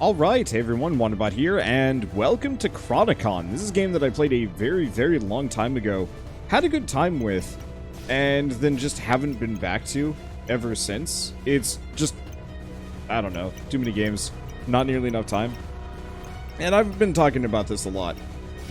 Alright, hey everyone, Wanderbot here, and welcome to Chronicon. This is a game that I played a very, very long time ago, had a good time with, and then just haven't been back to ever since. It's just, I don't know, too many games, not nearly enough time. And I've been talking about this a lot,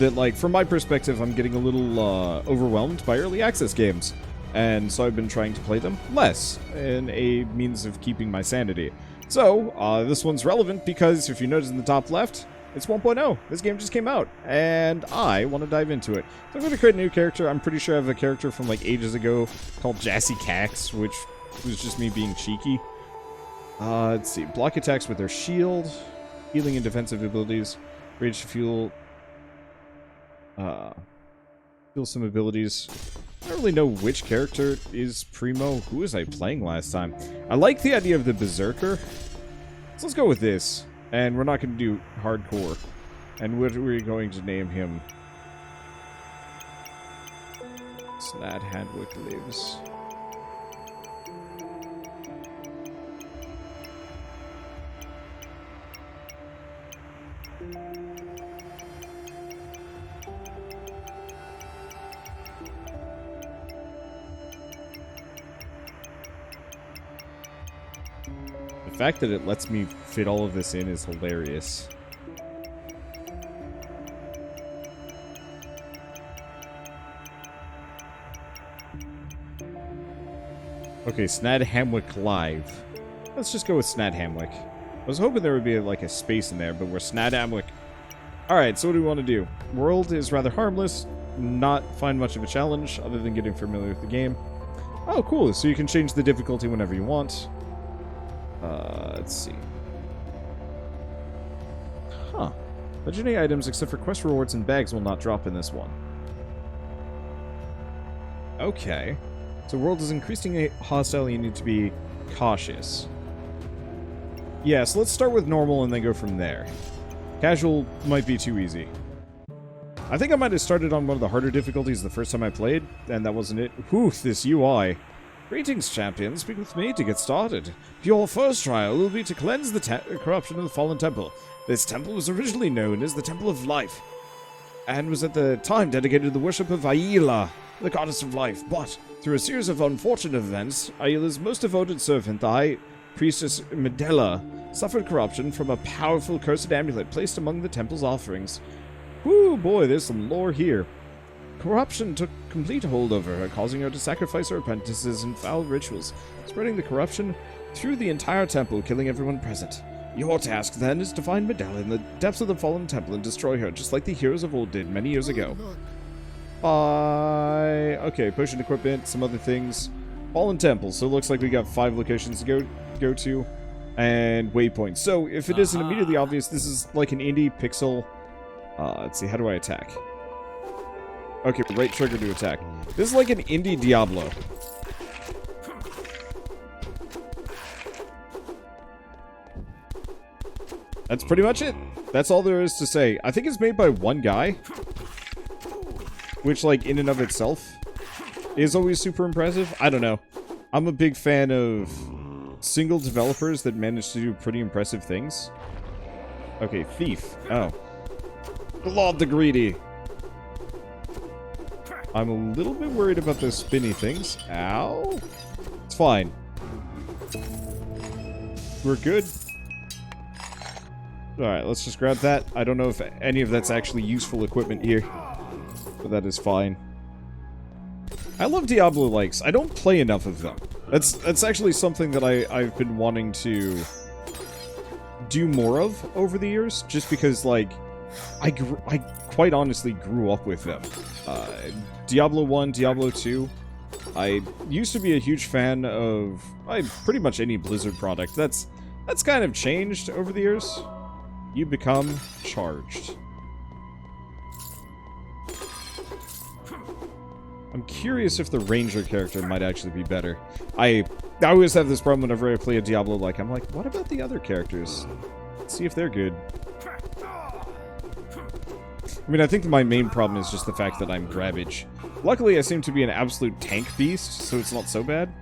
that like, from my perspective, I'm getting a little overwhelmed by early access games. And so I've been trying to play them less, in a means of keeping my sanity. So, this one's relevant because if you notice in the top left, it's 1.0. This game just came out, and I want to dive into it. So I'm going to create a new character. I'm pretty sure I have a character from like ages ago called Jassy Cax, which was just me being cheeky. Let's see. Block attacks with their shield, healing and defensive abilities, rage to fuel some abilities. I don't really know which character is Primo. Who was I playing last time? I like the idea of the Berserker. So let's go with this. And we're not going to do hardcore. And what are we going to name him? Snad Hadwick lives. The fact that it lets me fit all of this in is hilarious. Okay, Snad Hamwick Live. Let's just go with Snad Hamwick. I was hoping there would be like a space in there, but we're Snad Hamwick. Alright, so what do we want to do? World is rather harmless, not find much of a challenge other than getting familiar with the game. Oh, cool, so you can change the difficulty whenever you want. Let's see. Huh. Legendary items except for quest rewards and bags will not drop in this one. Okay. So world is increasingly hostile and you need to be cautious. Yeah, so let's start with normal and then go from there. Casual might be too easy. I think I might have started on one of the harder difficulties the first time I played, and that wasn't it. Whew, this UI. Greetings, champions. Speak with me to get started. Your first trial will be to cleanse the corruption of the fallen temple. This temple was originally known as the Temple of Life, and was at the time dedicated to the worship of Aila, the goddess of life. But, through a series of unfortunate events, Aila's most devoted servant, the High Priestess Medela, suffered corruption from a powerful cursed amulet placed among the temple's offerings. Whoo, boy, there's some lore here. Corruption took complete hold over her, causing her to sacrifice her apprentices in foul rituals, spreading the corruption through the entire temple, killing everyone present. Your task, then, is to find Medela in the depths of the fallen temple and destroy her, just like the heroes of old did many years ago. Okay, potion equipment, some other things. Fallen temple, so it looks like we got 5 locations to go to, and waypoints. So, if it isn't immediately obvious, this is like an indie pixel. Let's see, how do I attack? Okay, right trigger to attack. This is like an indie Diablo. That's pretty much it. That's all there is to say. I think it's made by one guy, which, like, in and of itself is always super impressive. I don't know. I'm a big fan of single developers that manage to do pretty impressive things. Okay, thief. Oh. Lord the Greedy. I'm a little bit worried about those spinny things. Ow. It's fine. We're good. Alright, let's just grab that. I don't know if any of that's actually useful equipment here, but that is fine. I love Diablo likes. I don't play enough of them. That's actually something that I've been wanting to do more of over the years, just because, like, I quite honestly grew up with them. Diablo 1, Diablo 2. I used to be a huge fan of pretty much any Blizzard product. That's kind of changed over the years. You become charged. I'm curious if the Ranger character might actually be better. I always have this problem whenever I play a Diablo, like, I'm like, what about the other characters? Let's see if they're good. I mean, I think my main problem is just the fact that I'm Grabbage. Luckily, I seem to be an absolute tank beast, so it's not so bad.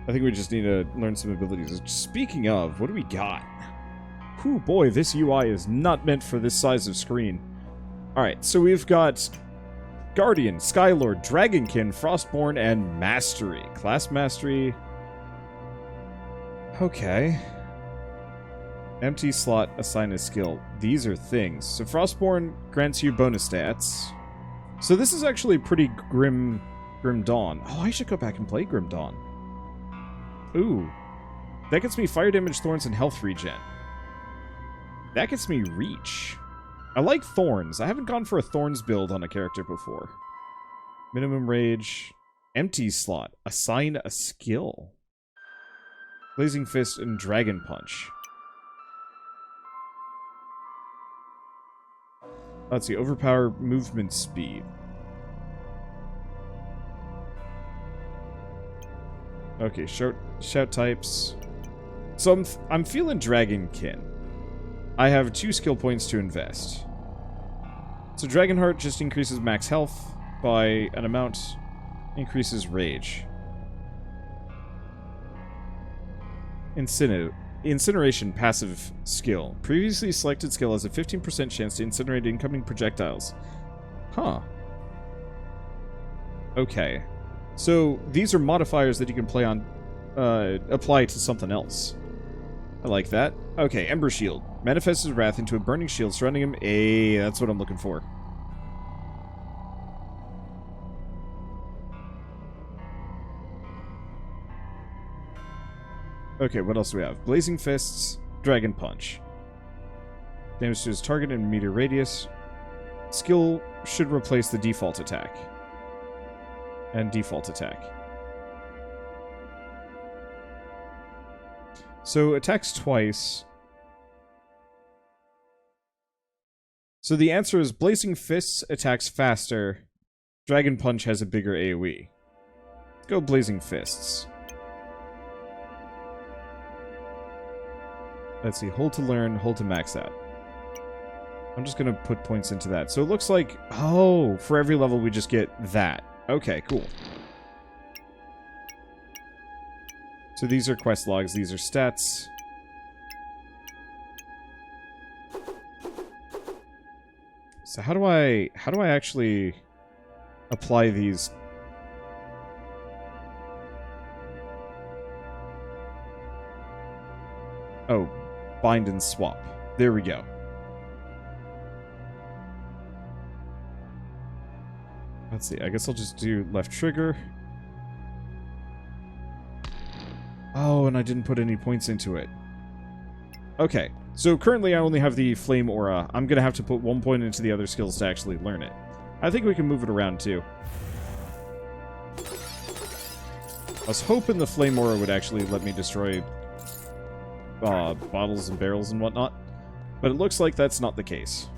I think we just need to learn some abilities. Speaking of, what do we got? whew, boy, this UI is not meant for this size of screen. Alright, so we've got Guardian, Skylord, Dragonkin, Frostborn, and Mastery. Class Mastery. Okay. Empty slot, assign a skill. These are things. So Frostborn grants you bonus stats. So this is actually pretty Grim Dawn. Oh, I should go back and play Grim Dawn. Ooh. That gets me fire damage, thorns, and health regen. That gets me reach. I like Thorns. I haven't gone for a Thorns build on a character before. Minimum rage. Empty slot. Assign a skill. Blazing Fist and Dragon Punch. Let's see. Overpower movement speed. Okay, shout types. So I'm feeling Dragonkin. I have 2 skill points to invest. So Dragonheart just increases max health by an amount, increases rage. Incineration passive skill. Previously selected skill has a 15% chance to incinerate incoming projectiles. Huh. Okay. So these are modifiers that you can apply to something else. I like that. Okay, Ember Shield. Manifests his wrath into a burning shield surrounding him. That's what I'm looking for. Okay, what else do we have? Blazing Fists, Dragon Punch. Damage to his target in meter radius. Skill should replace the default attack. And default attack. So, attacks twice. So the answer is Blazing Fists attacks faster. Dragon Punch has a bigger AoE. Let's go Blazing Fists. Let's see, hold to learn, hold to max out. I'm just gonna put points into that. So it looks like, oh, for every level we just get that. Okay, cool. So these are quest logs, these are stats. So how do I actually apply these? Oh, bind and swap. There we go. Let's see, I guess I'll just do left trigger. Oh, and I didn't put any points into it. Okay, so currently I only have the Flame Aura. I'm going to have to put 1 point into the other skills to actually learn it. I think we can move it around too. I was hoping the Flame Aura would actually let me destroy bottles and barrels and whatnot, but it looks like that's not the case.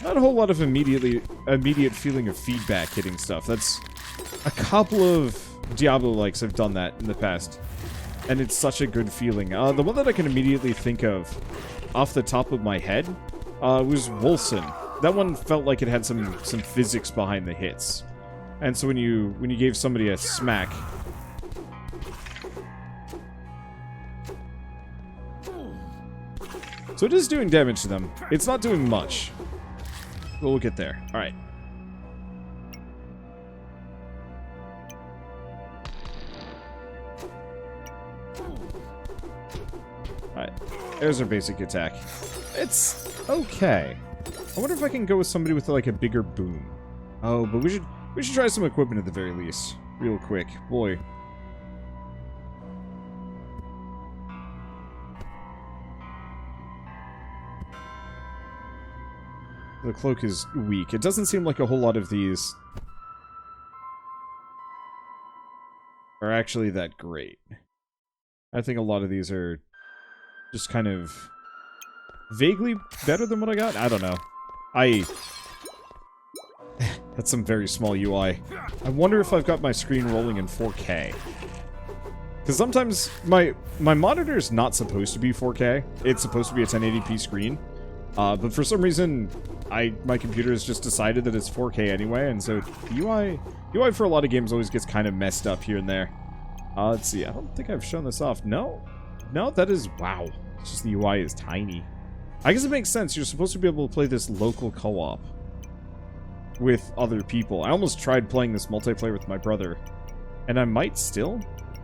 Not a whole lot of immediate feeling of feedback hitting stuff. That's a couple of Diablo-likes I've done that in the past, and it's such a good feeling. The one that I can immediately think of off the top of my head was Wolcen. That one felt like it had some physics behind the hits. And so when you gave somebody a smack, so it is doing damage to them. It's not doing much. But we'll get there. Alright. Alright. There's our basic attack. It's okay. I wonder if I can go with somebody with like a bigger boom. Oh, but we should try some equipment at the very least. Real quick. Boy. The cloak is weak. It doesn't seem like a whole lot of these are actually that great. I think a lot of these are just kind of vaguely better than what I got. I don't know. That's some very small UI. I wonder if I've got my screen rolling in 4K. Because sometimes my monitor is not supposed to be 4K. It's supposed to be a 1080p screen. But for some reason, my computer has just decided that it's 4K anyway, and so the UI for a lot of games always gets kind of messed up here and there. Let's see. I don't think I've shown this off. No, that is wow. It's just the UI is tiny. I guess it makes sense. You're supposed to be able to play this local co-op with other people. I almost tried playing this multiplayer with my brother, and I might still.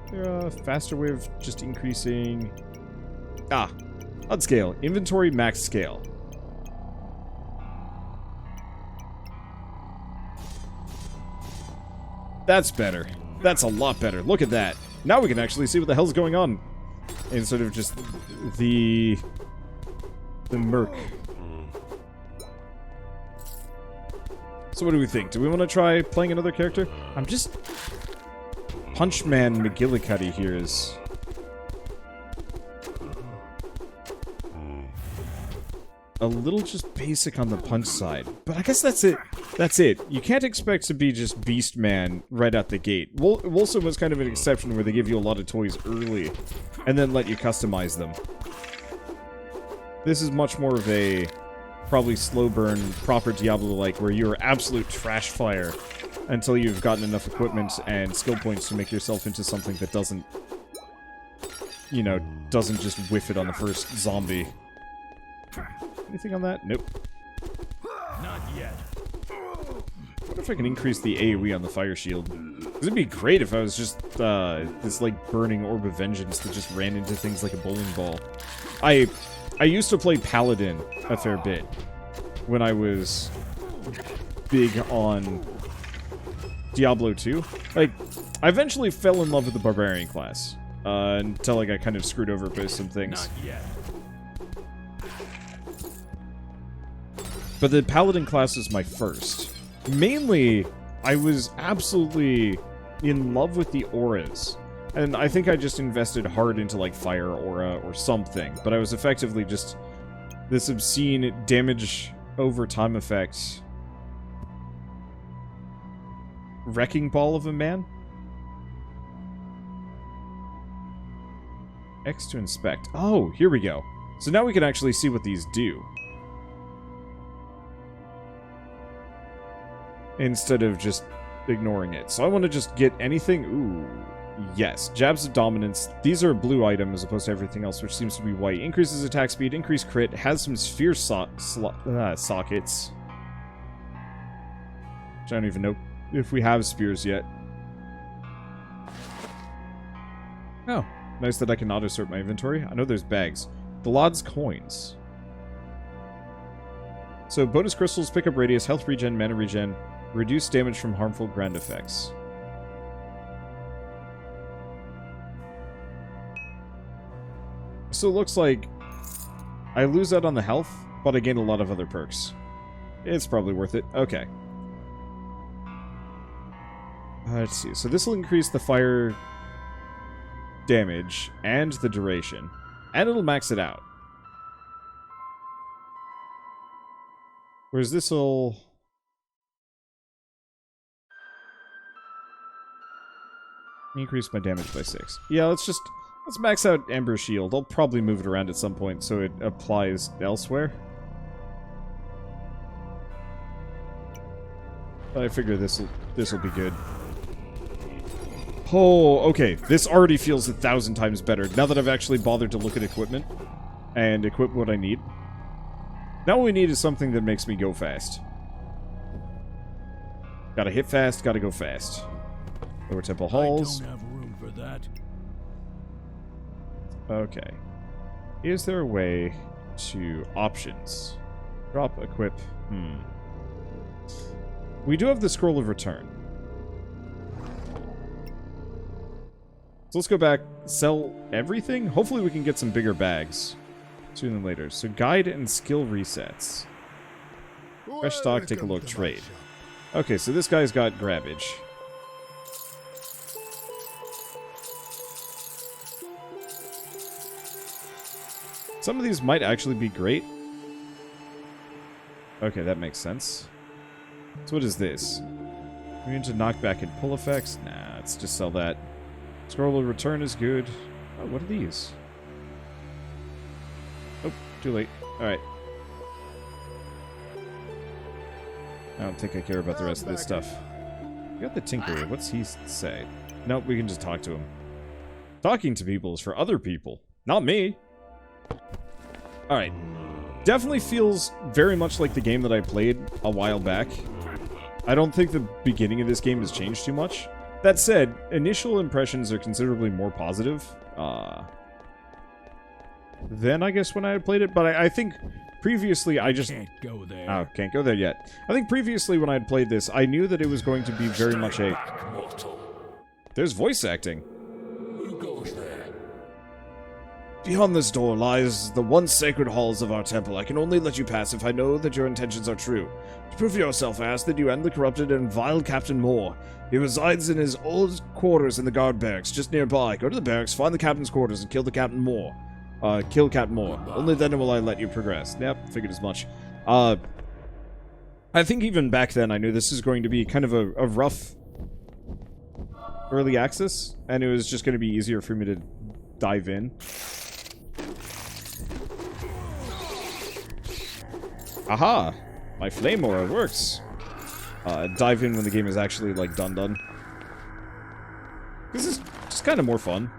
Is there a faster way of just increasing? HUD scale. Inventory max scale. That's better. That's a lot better. Look at that. Now we can actually see what the hell's going on. Instead of just the murk. So what do we think? Do we want to try playing another character? I'm just... Punchman McGillicuddy here is... a little just basic on the punch side. But I guess that's it. That's it. You can't expect to be just Beast Man right out the gate. Wilson was kind of an exception where they give you a lot of toys early and then let you customize them. This is much more of a probably slow burn, proper Diablo-like, where you're absolute trash fire until you've gotten enough equipment and skill points to make yourself into something that doesn't, you know, doesn't just whiff it on the first zombie. Anything on that? Nope. Not yet. I wonder if I can increase the AoE on the fire shield. It'd be great if I was just this like burning orb of vengeance that just ran into things like a bowling ball. I used to play Paladin a fair bit when I was big on Diablo 2. Like, I eventually fell in love with the Barbarian class until like I kind of screwed over by some things. Not yet. But the Paladin class was my first. Mainly, I was absolutely in love with the auras. And I think I just invested hard into, like, Fire Aura or something. But I was effectively just this obscene damage over time effect. Wrecking ball of a man? X to inspect. Oh, here we go. So now we can actually see what these do. Instead of just ignoring it. So I want to just get anything. Ooh, yes. Jabs of Dominance. These are a blue item as opposed to everything else, which seems to be white. Increases attack speed, increased crit, has some sphere sockets. Which I don't even know if we have spears yet. Oh, nice that I can auto-sort my inventory. I know there's bags. The Lod's coins. So bonus crystals, pick up radius, health regen, mana regen. Reduce damage from harmful ground effects. So it looks like I lose out on the health, but I gain a lot of other perks. It's probably worth it. Okay. Let's see. So this will increase the fire damage and the duration. And it'll max it out. Whereas this will... increase my damage by 6. Yeah, let's max out Ember Shield. I'll probably move it around at some point so it applies elsewhere. But I figure this'll be good. Oh, okay. This already feels 1,000 times better now that I've actually bothered to look at equipment and equip what I need. Now what we need is something that makes me go fast. Gotta hit fast, gotta go fast. Lower Temple Halls. I don't have room for that. Okay. Is there a way to options? Drop, equip. We do have the Scroll of Return. So let's go back, sell everything. Hopefully we can get some bigger bags sooner than later. So guide and skill resets. Fresh stock, take a look, trade. Okay, so this guy's got grabbage. Some of these might actually be great. Okay, that makes sense. So what is this? We're into knockback and pull effects? Nah, let's just sell that. Scroll of Return is good. Oh, what are these? Oh, too late. Alright. I don't think I care about the rest of this stuff. We got the Tinkerer. What's he say? Nope, we can just talk to him. Talking to people is for other people, not me. Alright. Definitely feels very much like the game that I played a while back. I don't think the beginning of this game has changed too much. That said, initial impressions are considerably more positive than, I guess, when I had played it. But I think previously I just... Can't go there. Oh, can't go there yet. I think previously when I had played this, I knew that it was going to be very much a... There's voice acting. Who goes there? Beyond this door lies the once sacred halls of our temple. I can only let you pass if I know that your intentions are true. To prove yourself, I ask that you end the corrupted and vile Captain Moore. He resides in his old quarters in the guard barracks, just nearby. Go to the barracks, find the captain's quarters, and kill the Captain Moore. Kill Captain Moore. Only then will I let you progress. Yep, figured as much. I think even back then I knew this is going to be kind of a rough early access, and it was just going to be easier for me to dive in. Aha! My flame aura works. Dive in when the game is actually, like, done. This is just kind of more fun.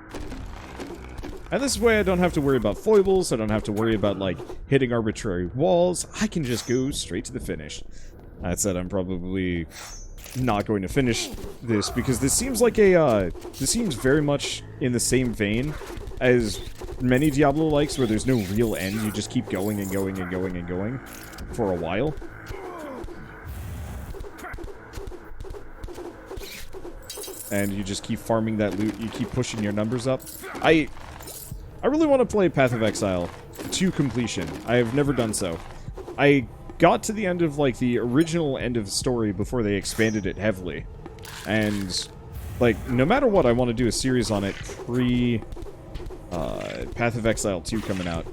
And this way I don't have to worry about foibles, I don't have to worry about, like, hitting arbitrary walls. I can just go straight to the finish. That said, I'm probably not going to finish this, because this seems like a, this seems very much in the same vein as many Diablo-likes, where there's no real end, you just keep going and going and going and going for a while. And you just keep farming that loot, you keep pushing your numbers up. I really want to play Path of Exile to completion. I have never done so. I got to the end of, like, the original end of the story before they expanded it heavily. And, like, no matter what, I want to do a series on it pre Path of Exile 2 coming out.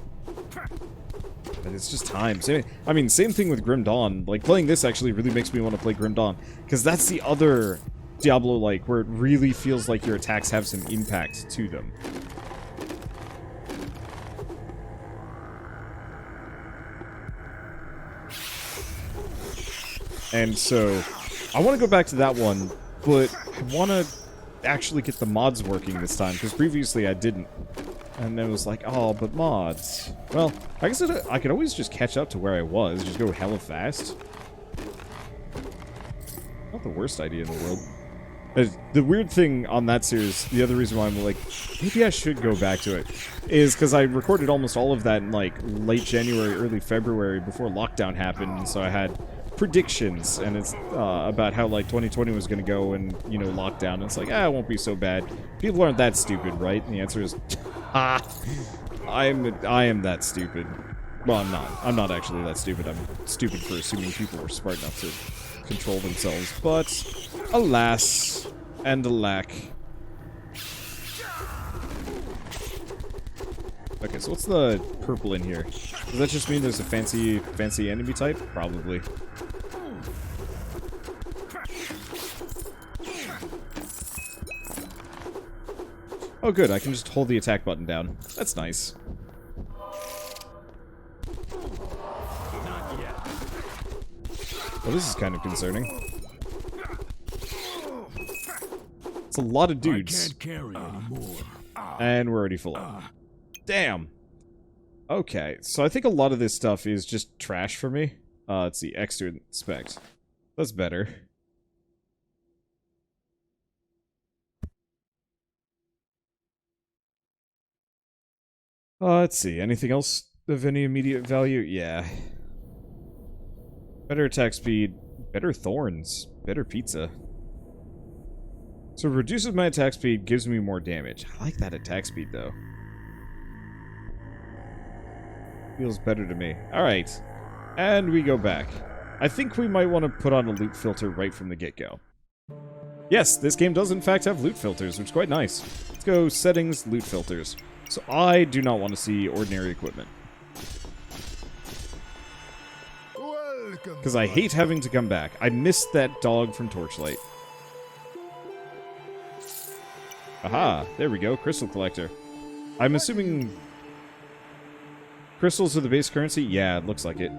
But it's just time. I mean, same thing with Grim Dawn. Like, playing this actually really makes me want to play Grim Dawn. Because that's the other Diablo-like, where it really feels like your attacks have some impact to them. And so, I want to go back to that one, but I want to actually get the mods working this time, because previously I didn't. And it was like, oh, but mods. Well, I guess I could always just catch up to where I was, just go hella fast. Not the worst idea in the world. The weird thing on that series, the other reason why I'm like, maybe I should go back to it, is because I recorded almost all of that in, like, late January, early February, before lockdown happened, and so I had predictions, and it's about how, like, 2020 was going to go, and, you know, lockdown, and it's like, it won't be so bad. People aren't that stupid, right? And the answer is, I am that stupid. Well, I'm not. I'm not actually that stupid. I'm stupid for assuming people were smart enough to control themselves, but alas and alack. Okay, so what's the purple in here? Does that just mean there's a fancy enemy type? Probably. Oh good, I can just hold the attack button down. That's nice. Well, this is kind of concerning. It's a lot of dudes. I can't carry anymore. And we're already full up. Damn. Okay, so I think a lot of this stuff is just trash for me. Let's see, X to inspect. That's better. Let's see, anything else of any immediate value? Yeah. Better attack speed, better thorns, better pizza. So it reduces my attack speed, gives me more damage. I like that attack speed, though. Feels better to me. Alright. And we go back. I think we might want to put on a loot filter right from the get-go. Yes, this game does in fact have loot filters, which is quite nice. Let's go settings, loot filters. So I do not want to see ordinary equipment. Because I hate having to come back. I missed that dog from Torchlight. Aha, there we go, Crystal Collector. I'm assuming crystals are the base currency? Yeah, it looks like it.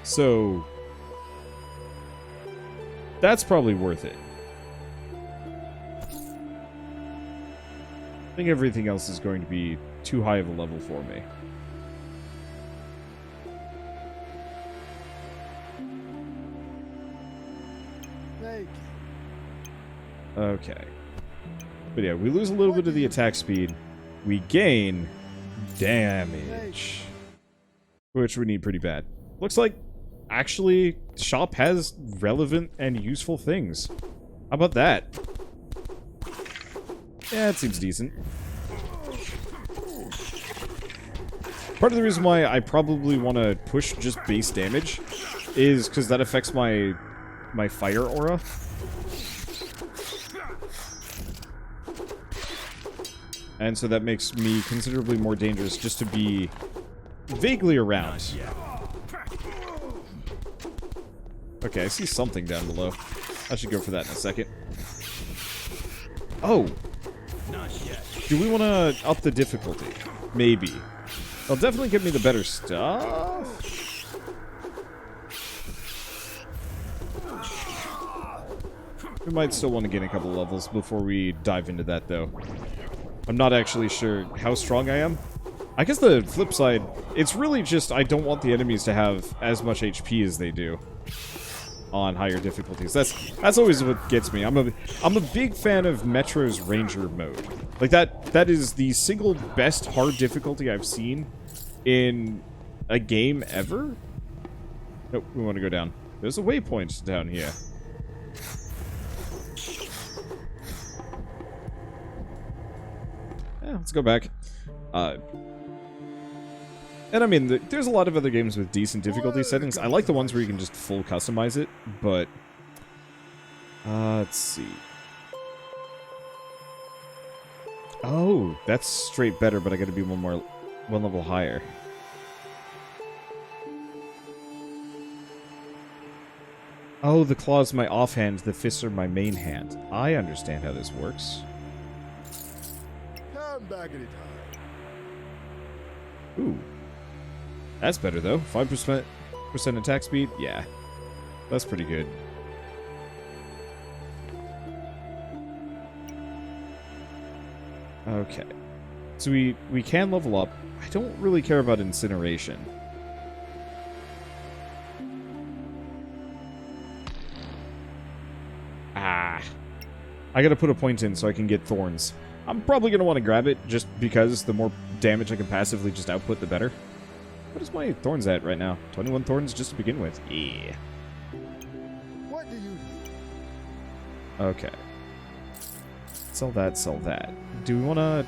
So that's probably worth it. I think everything else is going to be too high of a level for me. Okay. But yeah, we lose a little bit of the attack speed. We gain damage, which we need pretty bad. Looks like, actually, shop has relevant and useful things. How about that? Yeah, it seems decent. Part of the reason why I probably want to push just base damage is because that affects my fire aura. And so that makes me considerably more dangerous just to be vaguely around. Okay, I see something down below. I should go for that in a second. Oh! Do we want to up the difficulty? Maybe. They'll definitely give me the better stuff. We might still want to gain a couple levels before we dive into that, though. I'm not actually sure how strong I am. I guess the flip side, it's really just I don't want the enemies to have as much HP as they do on higher difficulties. That's always what gets me. I'm a big fan of Metro's Ranger mode. Like that is the single best hard difficulty I've seen in a game ever. Nope, we want to go down. There's a waypoint down here. Yeah, let's go back. And I mean, there's a lot of other games with decent difficulty settings. I like the ones where you can just full customize it, but... let's see. Oh, that's straight better, but I gotta be one level higher. Oh, the claw's my offhand, the fists are my main hand. I understand how this works. Back anytime. Ooh. That's better, though. 5% attack speed? Yeah. That's pretty good. Okay. So we can level up. I don't really care about incineration. Ah. I gotta put a point in so I can get Thorns. I'm probably going to want to grab it, just because the more damage I can passively just output, the better. What is my Thorns at right now? 21 Thorns just to begin with. Yeah. What do you need? Okay. Sell that, sell that. Do we want to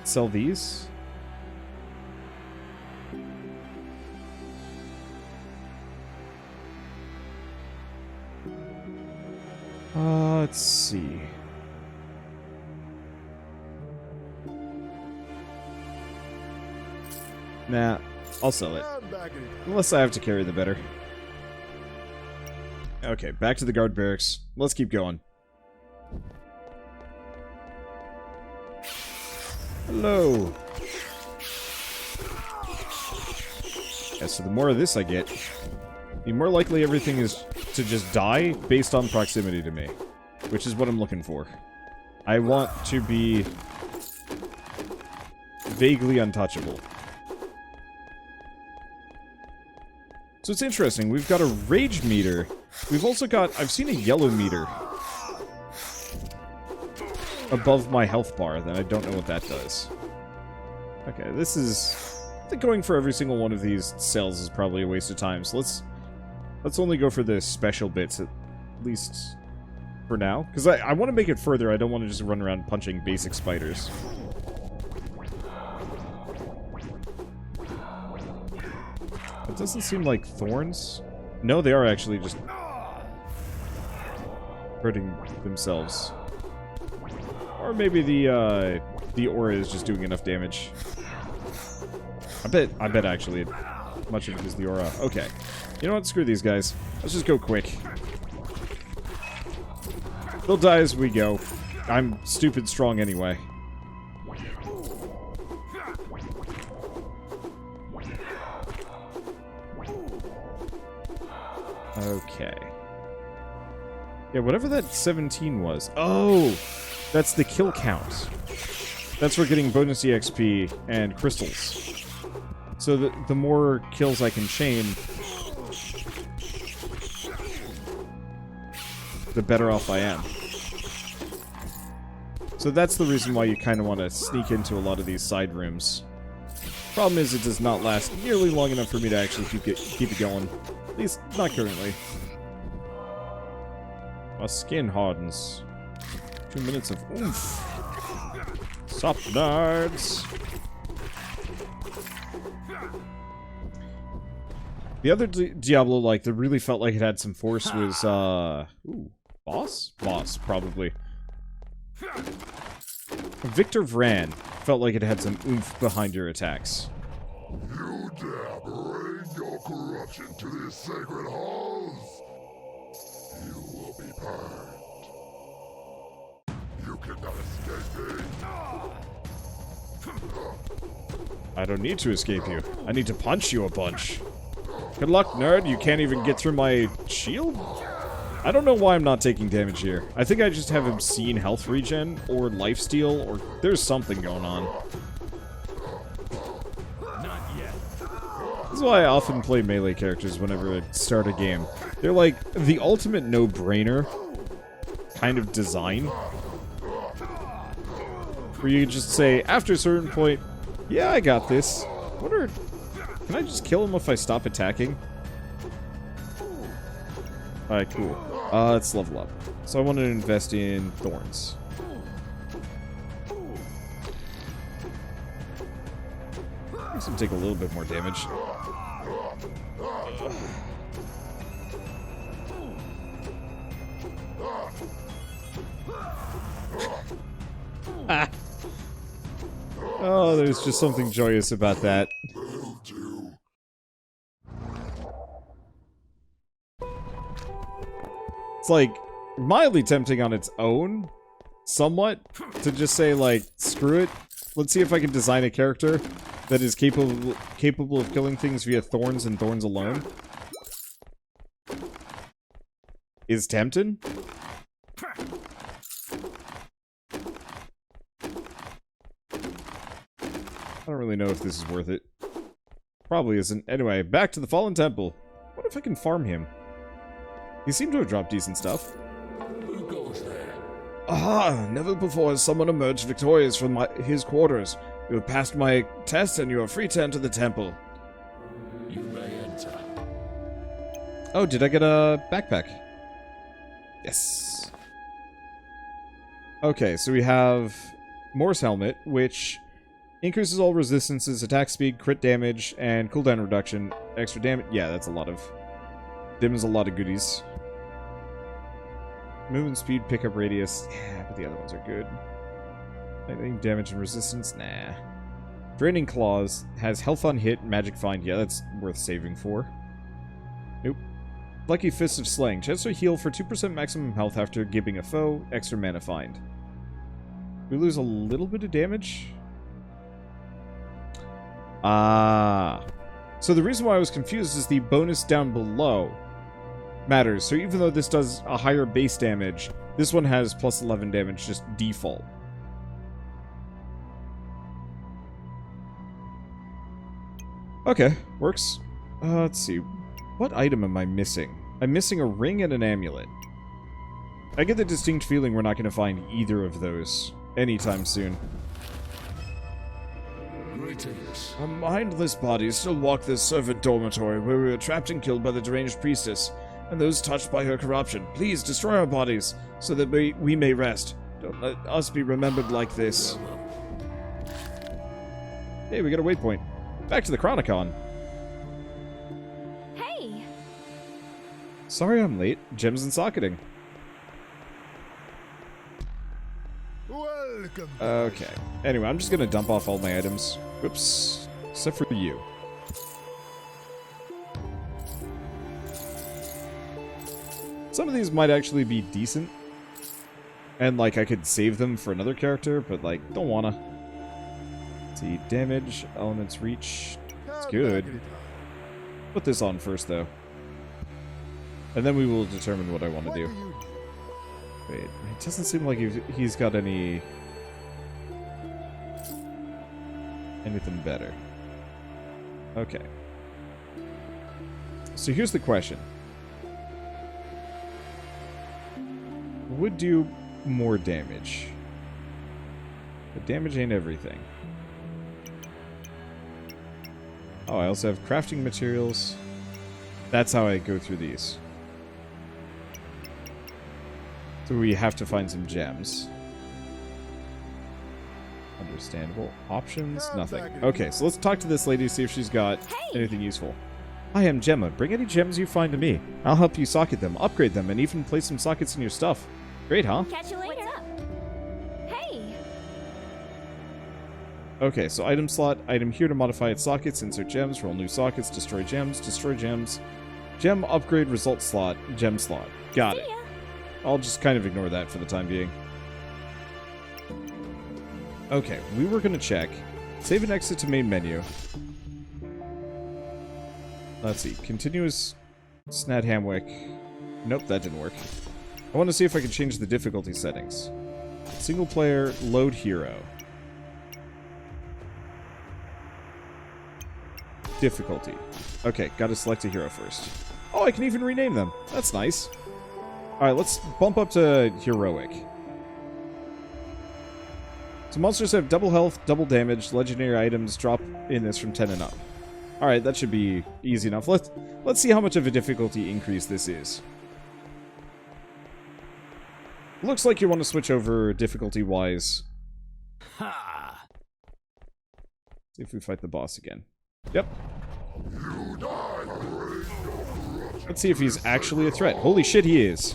sell these? Let's see. Nah, I'll sell it. The less I have to carry, the better. Okay, back to the guard barracks. Let's keep going. Hello. Yeah, so the more of this I get, the more likely everything is to just die based on proximity to me. Which is what I'm looking for. I want to be vaguely untouchable. So it's interesting, we've got a rage meter. We've also got, I've seen a yellow meter above my health bar, then I don't know what that does. Okay, this is, I think going for every single one of these cells is probably a waste of time, so let's only go for the special bits, at least for now. Because I want to make it further, I don't want to just run around punching basic spiders. It doesn't seem like Thorns. No, they are actually just hurting themselves. Or maybe the aura is just doing enough damage. I bet actually much of it is the aura. Okay. You know what? Screw these guys. Let's just go quick. They'll die as we go. I'm stupid strong anyway. Okay. Yeah, whatever that 17 was. Oh! That's the kill count. That's for getting bonus EXP and crystals. So the more kills I can chain, the better off I am. So that's the reason why you kind of want to sneak into a lot of these side rooms. Problem is, it does not last nearly long enough for me to actually keep it going. At least, not currently. My skin hardens. 2 minutes of oomph. Sup, nerds? The other Diablo-like that really felt like it had some force was, ooh, Boss? Boss, probably. Victor Vran felt like it had some oomph behind your attacks. You dare bring your corruption to these sacred halls? You will be burned. You cannot escape me. I don't need to escape you. I need to punch you a bunch. Good luck, nerd. You can't even get through my shield? I don't know why I'm not taking damage here. I think I just have obscene health regen, or lifesteal, or there's something going on. Not yet. This is why I often play melee characters whenever I start a game. They're like the ultimate no-brainer kind of design. Where you just say, after a certain point, yeah, I got this. Can I just kill him if I stop attacking? Alright, cool. Let's level up. So I want to invest in Thorns. Makes him take a little bit more damage. Ah. Oh, there's just something joyous about that. It's like mildly tempting on its own, somewhat, to just say like, screw it. Let's see if I can design a character that is capable of killing things via Thorns and Thorns alone. Is tempting? I don't really know if this is worth it. Probably isn't. Anyway, back to the Fallen Temple. What if I can farm him? He seemed to have dropped decent stuff. Who goes there? Aha! Never before has someone emerged victorious from his quarters. You have passed my test and you are free to enter the temple. You may enter. Oh, did I get a backpack? Yes. Okay, so we have Morse Helmet, which increases all resistances, attack speed, crit damage, and cooldown reduction. Extra damage. Yeah, that's a lot of... Dims a lot of goodies. Movement speed, pickup radius. Yeah, but the other ones are good. Lightning damage and resistance? Nah. Draining Claws has health on hit, magic find. Yeah, that's worth saving for. Nope. Lucky Fist of Slaying. Chance to heal for 2% maximum health after giving a foe. Extra mana find. We lose a little bit of damage. Ah. So the reason why I was confused is the bonus down below matters. So even though this does a higher base damage, this one has plus 11 damage just default. Okay, works. Let's see. What item am I missing? I'm missing a ring and an amulet. I get the distinct feeling we're not going to find either of those anytime soon. Greetings. Our mindless bodies still walk this servant dormitory where we were trapped and killed by the deranged priestess and those touched by her corruption. Please destroy our bodies so that we may rest. Don't let us be remembered like this. Hey, we got a waypoint. Back to the Chronicon. Hey! Sorry I'm late. Gems and socketing. Welcome. Okay. Anyway, I'm just gonna dump off all my items. Whoops. Except for you. Some of these might actually be decent. And, like, I could save them for another character, but, like, don't wanna. Let's see. Damage, elements, reach. It's good. Put this on first, though. And then we will determine what I want to What do. do you Wait, it doesn't seem like he's got anything better. Okay. So here's the question. Would do more damage. But damage ain't everything. Oh, I also have crafting materials. That's how I go through these. So we have to find some gems. Understandable. Options? Nothing. Okay, so let's talk to this lady, see if she's got anything useful. Hi, I'm Gemma. Bring any gems you find to me. I'll help you socket them, upgrade them, and even place some sockets in your stuff. Great, huh? Catch you later. What's up? Hey. Okay, so item slot. Item here to modify its sockets. Insert gems. Roll new sockets. Destroy gems. Destroy gems. Gem upgrade result slot. Gem slot. Got it. I'll just kind of ignore that for the time being. Okay, we were going to check. Save and exit to main menu. Let's see. Continuous Snad Hamwick. Nope, that didn't work. I want to see if I can change the difficulty settings. Single player, load hero. Difficulty. Okay, gotta select a hero first. Oh, I can even rename them. That's nice. Alright, let's bump up to heroic. So monsters have double health, double damage, legendary items drop in this from 10 and up. Alright, that should be easy enough. Let's see how much of a difficulty increase this is. Looks like you want to switch over difficulty-wise. Ha! See if we fight the boss again. Yep. Let's see if he's actually a threat. Holy shit, he is.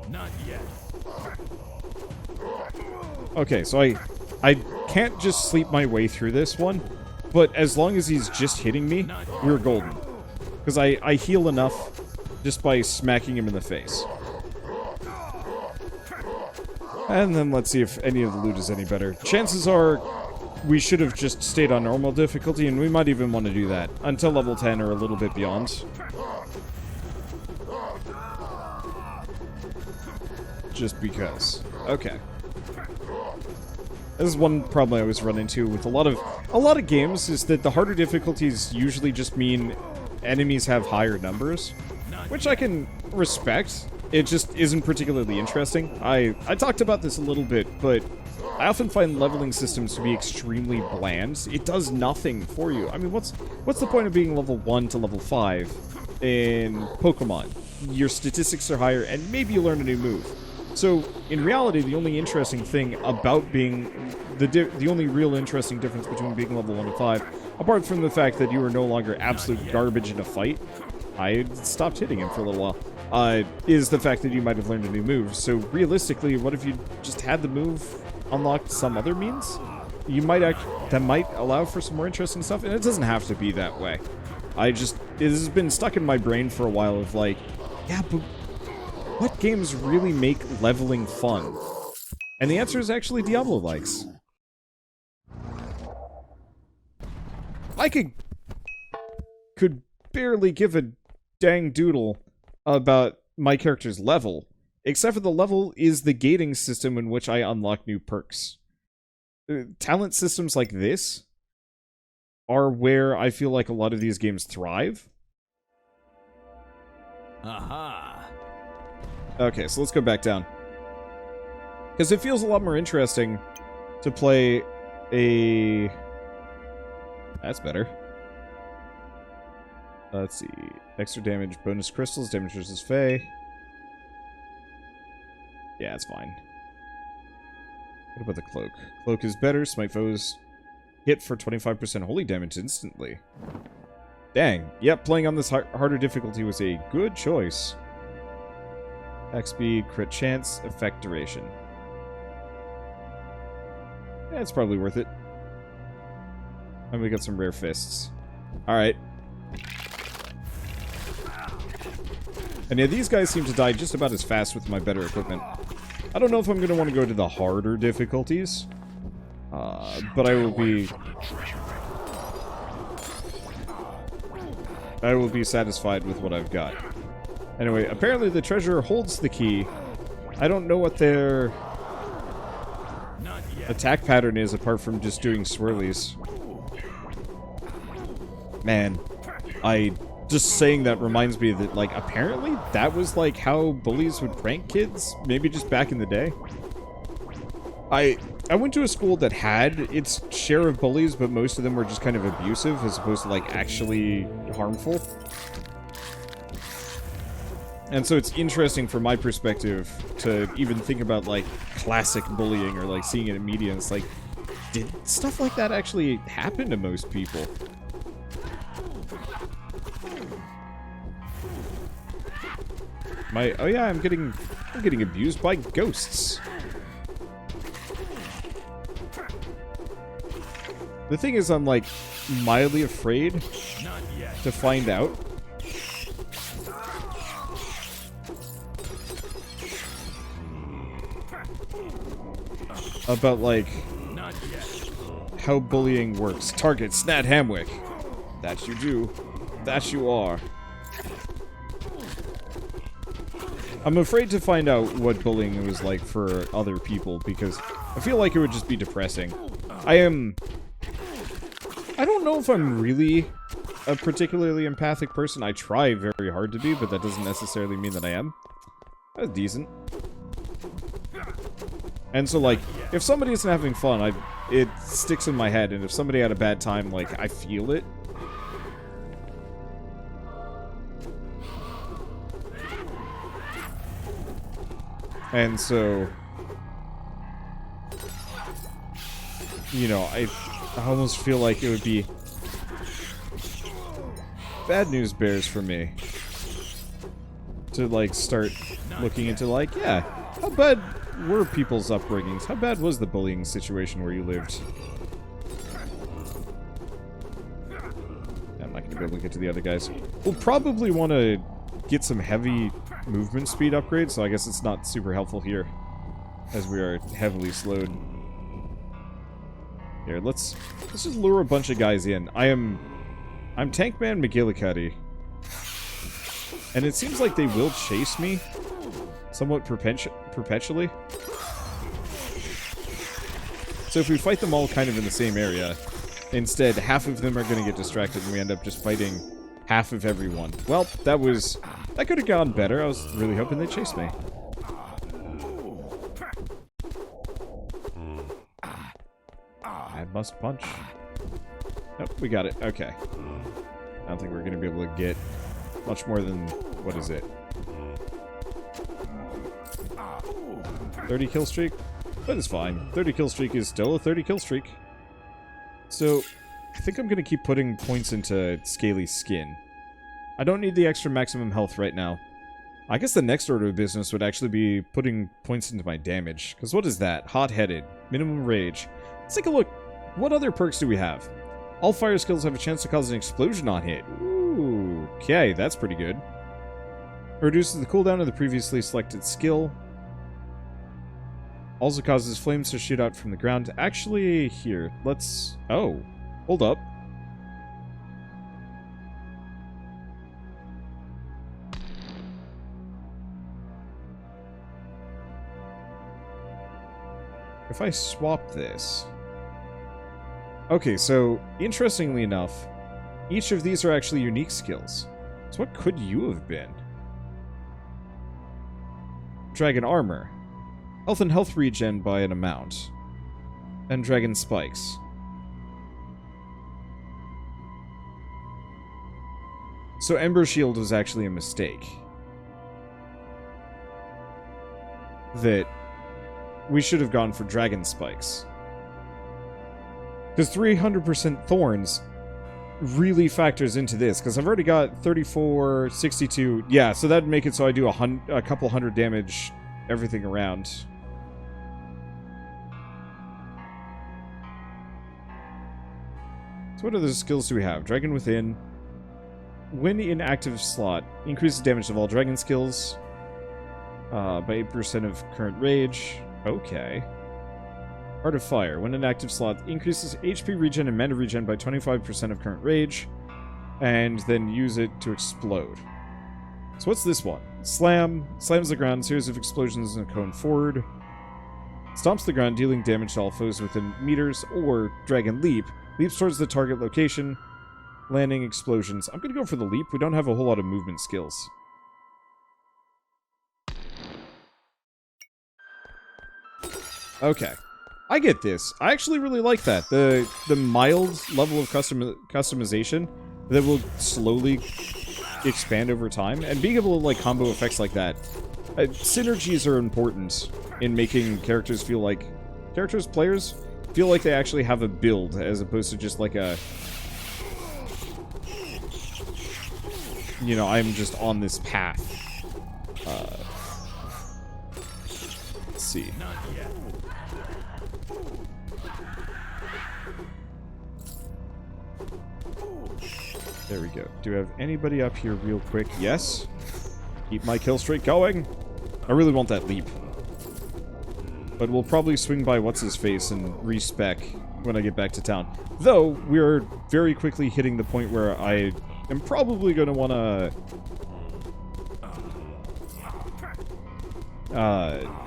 Not yet. Okay, so I can't just sleep my way through this one, but as long as he's just hitting me, we're golden. Because I heal enough just by smacking him in the face. And then let's see if any of the loot is any better. Chances are we should have just stayed on normal difficulty, and we might even want to do that until level 10 or a little bit beyond. Just because. Okay. This is one problem I always run into with a lot of games, is that the harder difficulties usually just mean enemies have higher numbers, which I can respect. It just isn't particularly interesting. I talked about this a little bit, but I often find leveling systems to be extremely bland. It does nothing for you. I mean, what's the point of being level 1 to level 5 in Pokemon? Your statistics are higher, and maybe you learn a new move. So, in reality, the only interesting thing about being... The only real interesting difference between being level 1 to 5, apart from the fact that you are no longer absolute garbage in a fight, I stopped hitting him for a little while, is the fact that you might have learned a new move. So, realistically, what if you just had the move unlocked some other means? That might allow for some more interesting stuff, and it doesn't have to be that way. It has been stuck in my brain for a while of like, yeah, but what games really make leveling fun? And the answer is actually Diablo-likes. I could barely give a dang doodle about my character's level, except for the level is the gating system in which I unlock new perks. Talent systems like this are where I feel like a lot of these games thrive. Aha! Okay, so let's go back down. Because it feels a lot more interesting to play a... That's better. Let's see. Extra damage, bonus crystals, damage versus Fae. Yeah, it's fine. What about the cloak? Cloak is better. Smite foes hit for 25% holy damage instantly. Dang. Yep, playing on this harder difficulty was a good choice. Attack speed, crit chance, effect duration. Yeah, it's probably worth it. And we got some rare fists. Alright. And yeah, these guys seem to die just about as fast with my better equipment. I don't know if I'm going to want to go to the harder difficulties. But I will be... I will be satisfied with what I've got. Anyway, apparently the treasurer holds the key. I don't know what their attack pattern is apart from just doing swirlies. Man, just saying that reminds me that, like, apparently that was, like, how bullies would prank kids, maybe just back in the day. I went to a school that had its share of bullies, but most of them were just kind of abusive as opposed to, like, actually harmful. And so it's interesting from my perspective to even think about, like, classic bullying or, like, seeing it in media, and it's like, did stuff like that actually happen to most people? Oh yeah, I'm getting abused by ghosts. The thing is, I'm, like, mildly afraid to find out. About, like, how bullying works. Target, Snad Hamwick. That you do. That you are. I'm afraid to find out what bullying was like for other people, because I feel like it would just be depressing. I don't know if I'm really a particularly empathic person. I try very hard to be, but that doesn't necessarily mean that I am. That's decent. And so, like, if somebody isn't having fun, it sticks in my head, and if somebody had a bad time, like, I feel it. And so, you know, I almost feel like it would be bad news bears for me to, like, start looking into, like, yeah, how bad were people's upbringings? How bad was the bullying situation where you lived? I'm not going to be able to get to the other guys. We'll probably want to get some heavy movement speed upgrades, so I guess it's not super helpful here, as we are heavily slowed. Here, let's just lure a bunch of guys in. I'm Tankman McGillicuddy, and it seems like they will chase me somewhat perpetually. So if we fight them all kind of in the same area, instead half of them are going to get distracted and we end up just fighting half of everyone. Well, that could have gone better. I was really hoping they'd chase me. I must punch. Nope, we got it. Okay. I don't think we're going to be able to get much more than... what is it? 30 kill streak? That is fine. 30 kill streak is still a 30 kill streak. So, I think I'm going to keep putting points into Scaly Skin. I don't need the extra maximum health right now. I guess the next order of business would actually be putting points into my damage. Because what is that? Hot-headed. Minimum rage. Let's take a look. What other perks do we have? All fire skills have a chance to cause an explosion on hit. Ooh, okay, that's pretty good. Reduces the cooldown of the previously selected skill. Also causes flames to shoot out from the ground. Actually, here, let's... oh, hold up. If I swap this... okay, so, interestingly enough, each of these are actually unique skills. So what could you have been? Dragon Armor. Health and health regen by an amount. And Dragon Spikes. So Ember Shield was actually a mistake. That we should have gone for Dragon Spikes. Because 300% Thorns really factors into this, because I've already got 34, 62... yeah, so that'd make it so I do a couple hundred damage everything around. So what other skills do we have? Dragon Within. When in active slot, increases damage of all dragon skills by 8% of current rage. Okay. Art of Fire. When in active slot, increases HP regen and mana regen by 25% of current rage. and then use it to explode. So what's this one? Slam. Slams the ground, series of explosions in a cone forward. Stomps the ground, dealing damage to all foes within meters. Or Dragon Leap. Leaps towards the target location. Landing explosions. I'm going to go for the leap. We don't have a whole lot of movement skills. Okay. I get this. I actually really like that. The mild level of customization that will slowly expand over time, and being able to like combo effects like that. Synergies are important in making characters feel like players feel like they actually have a build as opposed to just like a, you know, I'm just on this path. Let's see. Not yet. There we go. Do we have anybody up here real quick? Yes. Keep my kill streak going. I really want that leap. But we'll probably swing by what's-his-face and respec when I get back to town. Though, we're very quickly hitting the point where I am probably going to want to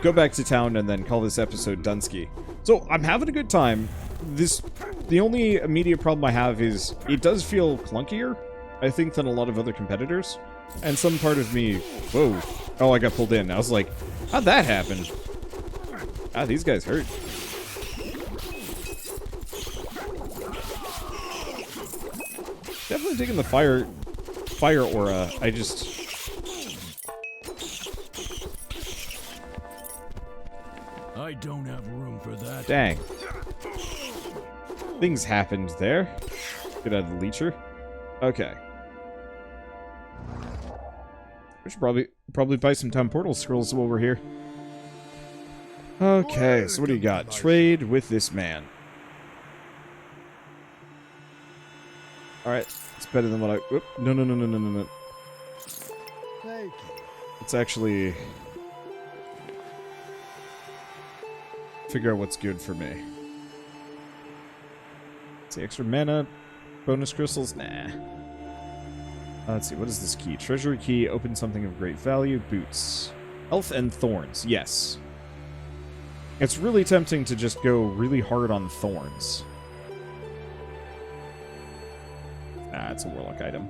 go back to town and then call this episode Dunsky. So, I'm having a good time. The only immediate problem I have is it does feel clunkier, I think, than a lot of other competitors. And some part of me, whoa, oh, I got pulled in. I was like, how'd that happen? Ah, these guys hurt. Definitely taking the fire aura. I don't have room for that. Dang. Things happened there. Get out of the leecher. Okay. We should probably buy some time portal scrolls while we're here. Okay, so what do you got? Trade with this man. Alright, it's better than what I... Whoop, no. Thank you. Let's actually... figure out what's good for me. Let's see, extra mana, bonus crystals, nah. Let's see, what is this key? Treasury key, open something of great value, boots. Health and thorns, yes. It's really tempting to just go really hard on thorns. Ah, it's a warlock item.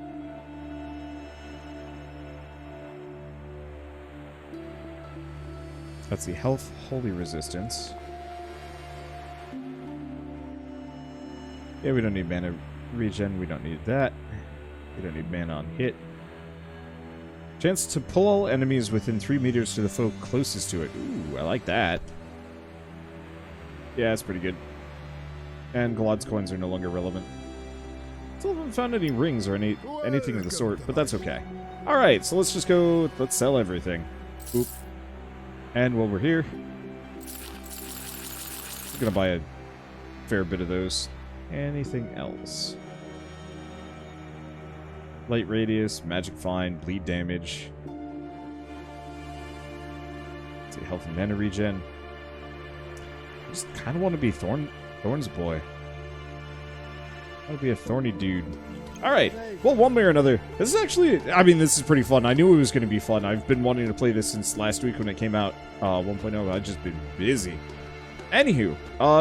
Let's see, health, holy resistance. Yeah, we don't need mana regen, we don't need that. We don't need mana on hit. Chance to pull all enemies within 3 meters to the foe closest to it. Ooh, I like that. Yeah, that's pretty good. And Galad's coins are no longer relevant. Still haven't found any rings or anything of the sort, but that's okay. Alright, so let's just go... let's sell everything. Oop. And while we're here... I'm gonna buy a fair bit of those. Anything else? Light radius, magic find, bleed damage. Let's see, health and mana regen. I just kind of want to be Thorns boy. I want to be a thorny dude. Alright, well, one way or another. This is actually, I mean, this is pretty fun. I knew it was going to be fun. I've been wanting to play this since last week when it came out. 1.0, I've just been busy. Anywho,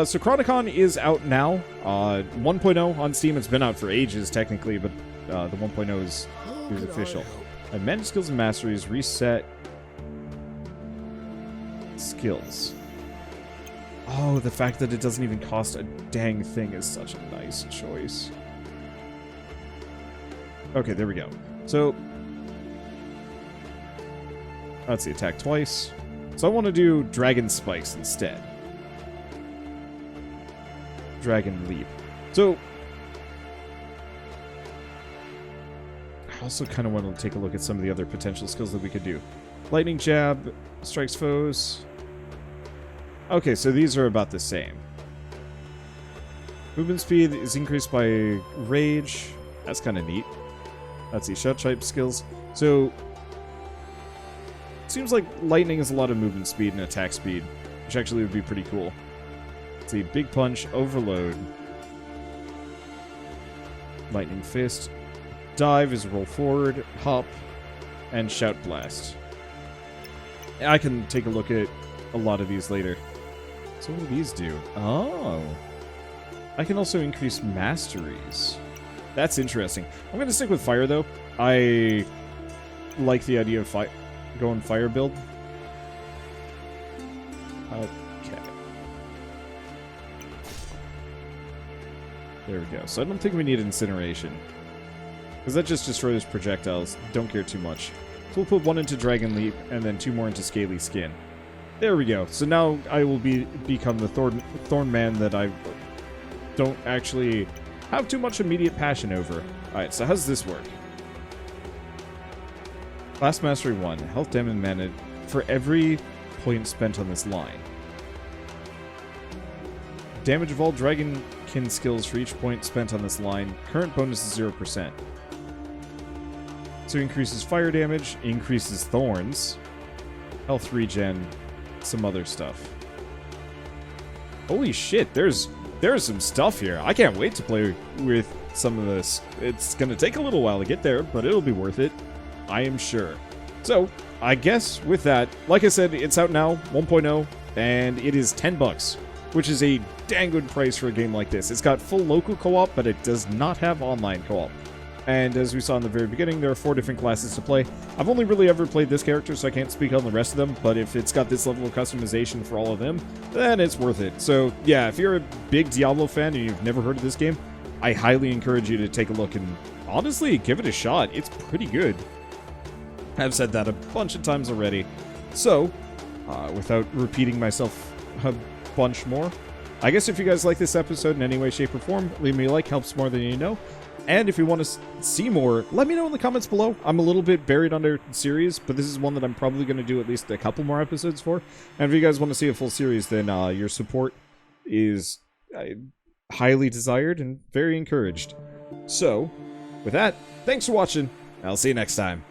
so Chronicon is out now. 1.0 on Steam, it's been out for ages, technically, but the 1.0 is official. And manage skills and masteries, reset skills. Oh, the fact that it doesn't even cost a dang thing is such a nice choice. Okay, there we go. So, let's see, attack twice. So I want to do Dragon Spikes instead. Dragon Leap. So, I also kind of want to take a look at some of the other potential skills that we could do. Lightning Jab, strikes foes. Okay, so these are about the same. Movement speed is increased by rage. That's kind of neat. Let's see, shot type skills. So, it seems like lightning has a lot of movement speed and attack speed, which actually would be pretty cool. Let's see, big punch, overload. Lightning fist. Dive is roll forward, hop, and shout blast. I can take a look at a lot of these later. So what do these do? Oh. I can also increase masteries. That's interesting. I'm going to stick with fire, though. I like the idea of going fire build. Okay. There we go. So I don't think we need incineration. Because that just destroys projectiles. Don't care too much. So we'll put 1 into Dragon Leap, and then 2 more into Scaly Skin. There we go. So now I will become the Thorn Man that I don't actually have too much immediate passion over. Alright, so how does this work? Class Mastery 1. Health damage mana for every point spent on this line. Damage of all Dragonkin skills for each point spent on this line. Current bonus is 0%. So increases fire damage, increases thorns, health regen, some other stuff. Holy shit, there's some stuff here. I can't wait to play with some of this. It's gonna take a little while to get there, but it'll be worth it. I am sure. So, I guess with that, like I said, it's out now, 1.0, and it is $10, which is a dang good price for a game like this. It's got full local co-op, but it does not have online co-op. And as we saw in the very beginning, there are 4 different classes to play. I've only really ever played this character, so I can't speak on the rest of them, but if it's got this level of customization for all of them, then it's worth it. So yeah, if you're a big Diablo fan and you've never heard of this game, I highly encourage you to take a look and honestly give it a shot. It's pretty good. I've said that a bunch of times already. So, without repeating myself a bunch more, I guess if you guys like this episode in any way, shape, or form, leave me a like, helps more than you know. And if you want to see more, let me know in the comments below. I'm a little bit buried under series, but this is one that I'm probably going to do at least a couple more episodes for. And if you guys want to see a full series, then your support is highly desired and very encouraged. So, with that, thanks for watching. I'll see you next time.